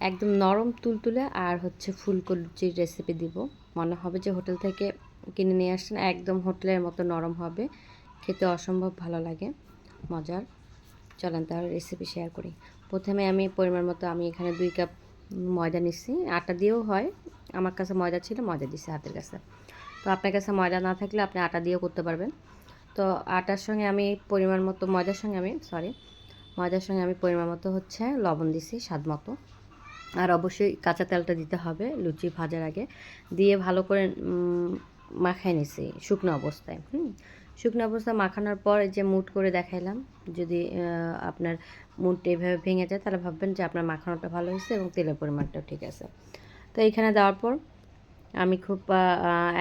একদম নরম তুলতুলে আর হচ্ছে ফুলকো লুচির রেসিপি দিব। মনে হবে যে হোটেল থেকে কিনে নিয়ে আসছেন, একদম হোটেলের মতো নরম হবে, খেতে অসম্ভব ভালো লাগে, মজার। চলেন তাহলে রেসিপি শেয়ার করি। প্রথমে আমি পরিমাণ মতো আমি এখানে 2 কাপ ময়দা নিচ্ছি। আটা দিয়েও হয়, আমার কাছে ময়দা ছিল, ময়দা দিছি হাতের কাছে। তো আপনার কাছে ময়দা না থাকলে আপনি আটা দিয়েও করতে পারবেন। তো আটার সঙ্গে আমি পরিমাণ মতো ময়দার সঙ্গে আমি পরিমাণ মতো হচ্ছে লবণ দিছি স্বাদ মতো। আর অবশ্যই কাঁচা তেলটা দিতে হবে লুচি ভাজার আগে, দিয়ে ভালো করে মাখাই নিছি শুকনো অবস্থায়। শুকনো অবস্থায় মাখানোর পর যে মুট করে দেখাইলাম, যদি আপনার মুট এইভাবে ভেঙে যায় তাহলে ভাববেন যে আপনার মাখানোটা ভালো হয়েছে এবং তেলের পরিমাণটাও ঠিক আছে। তো এইখানে দেওয়ার পর আমি খুব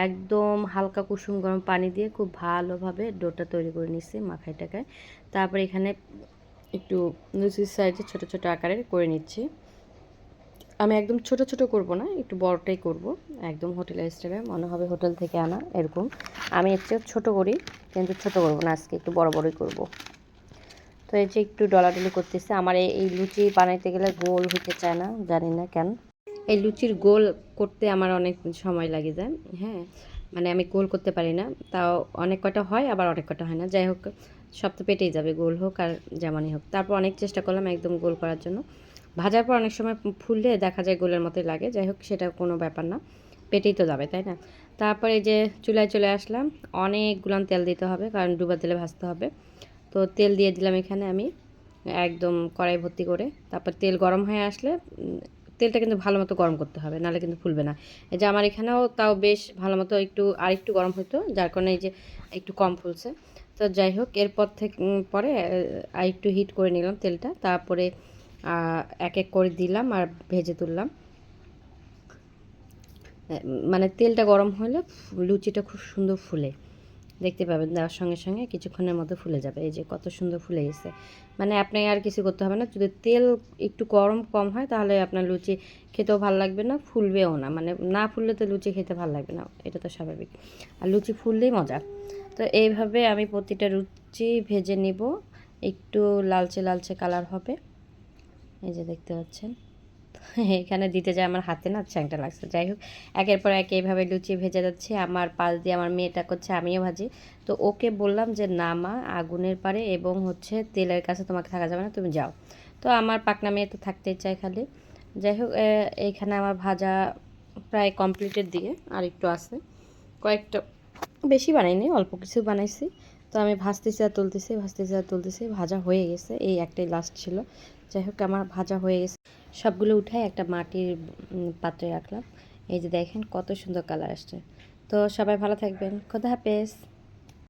একদম হালকা কুসুম গরম পানি দিয়ে খুব ভালোভাবে ডোটা তৈরি করে নিচ্ছি মাখাই টাকায়। তারপর এখানে একটু লুচির সাইজে ছোটো ছোটো আকারের করে নিচ্ছি। আমি একদম ছোট ছোট করব না, একটু বড়টাই করব, একদম হোটেলের স্টাইলে, মনে হবে হোটেল থেকে আনা এরকম। আমি এর চেয়ে ছোটো করি, কিন্তু ছোট করব না আজকে, একটু বড় বড়ই করব। তো এই যে একটু ডলাডলি করতেছে। আমার এই লুচি বানাইতে গেলে গোল হতে চায় না, জানি না কেন। এই লুচির গোল করতে আমার অনেক সময় লাগে যায়। হ্যাঁ, মানে আমি গোল করতে পারি না, তাও অনেক কটা হয় আবার অনেক কটা হয় না। যাই হোক, সব তো পেটেই যাবে, গোল হোক আর যেমনই হোক। তারপর অনেক চেষ্টা করলাম একদম গোল করার জন্য। ভাজার পর অনেক সময় ফুললে দেখা যায় গোলের মতোই লাগে। যাই হোক, সেটা কোনো ব্যাপার না, পেটেই তো যাবে, তাই না? তারপরে এই যে চুলায় চলে আসলাম। অনেকগুলো তেল দিতে হবে, কারণ ডুবা তেলে ভাজতে হবে। তো তেল দিয়ে দিলাম এখানে আমি একদম কড়াই ভর্তি করে। তারপর তেল গরম হয়ে আসলে তেলটা কিন্তু ভালো মতো গরম করতে হবে, নাহলে কিন্তু ফুলবে না। এই যে আমার এখানেও তাও বেশ ভালো মতো আরেকটু গরম হতো, যার কারণে এই যে একটু কম ফুলছে। তো যাই হোক, এরপর থেকে পরে আরেকটু হিট করে নিলাম তেলটা। তারপরে এক এক করে দিলাম আর ভেজে তুললাম। মানে তেলটা গরম হলে লুচিটা খুব সুন্দর ফুলে, দেখতে পাবেন দেওয়ার সঙ্গে সঙ্গে কিছুক্ষণের মধ্যে ফুলে যাবে। এই যে কত সুন্দর ফুলে গেছে। মানে আপনি আর কিছু করতে হবে না, যদি তেল একটু গরম কম হয় তাহলে আপনার লুচি খেতেও ভালো লাগবে না, ফুলবেও না। মানে না ফুললে তো লুচি খেতে ভালো লাগবে না, এটা তো স্বাভাবিক। আর লুচি ফুললেই মজা। তো এইভাবে আমি প্রতিটা লুচি ভেজে নিব, একটু লালচে লালচে কালার হবে। এই যে দেখতে পাচ্ছেন, এখানে দিতে যায় আমার হাতে না চ্যাংটা লাগছে। যাই হোক, একের পর এক এইভাবে লুচি ভেজে যাচ্ছে। আমার পাশ দিয়ে আমার মেয়েটা করছে, আমিও ভাজি। তো ওকে বললাম যে না মা, আগুনের পারে এবং হচ্ছে তেলের কাছে তোমাকে থাকা যাবে না, তুমি যাও। তো আমার পাকনা মেয়ে তো থাকতেই চায় খালি। যাই হোক, এইখানে আমার ভাজা প্রায় কমপ্লিটের দিকে, আর একটু আছে, কয়েকটা বেশি বানাইনি, অল্প কিছু বানাইছি। তো আমি ভাজতেছি আর তুলতেছি, ভাজতেছি আর তুলতেছি, ভাজা হয়ে গেছে, এই একটাই লাস্ট ছিল। যাই হোক, আমার ভাজা হয়ে গেছে। সবগুলো উঠাই একটা মাটির পাত্রে রাখলাম। এই যে দেখেন কত সুন্দর কালার আসছে। তো সবাই ভালো থাকবেন, খোদা হাফেজ।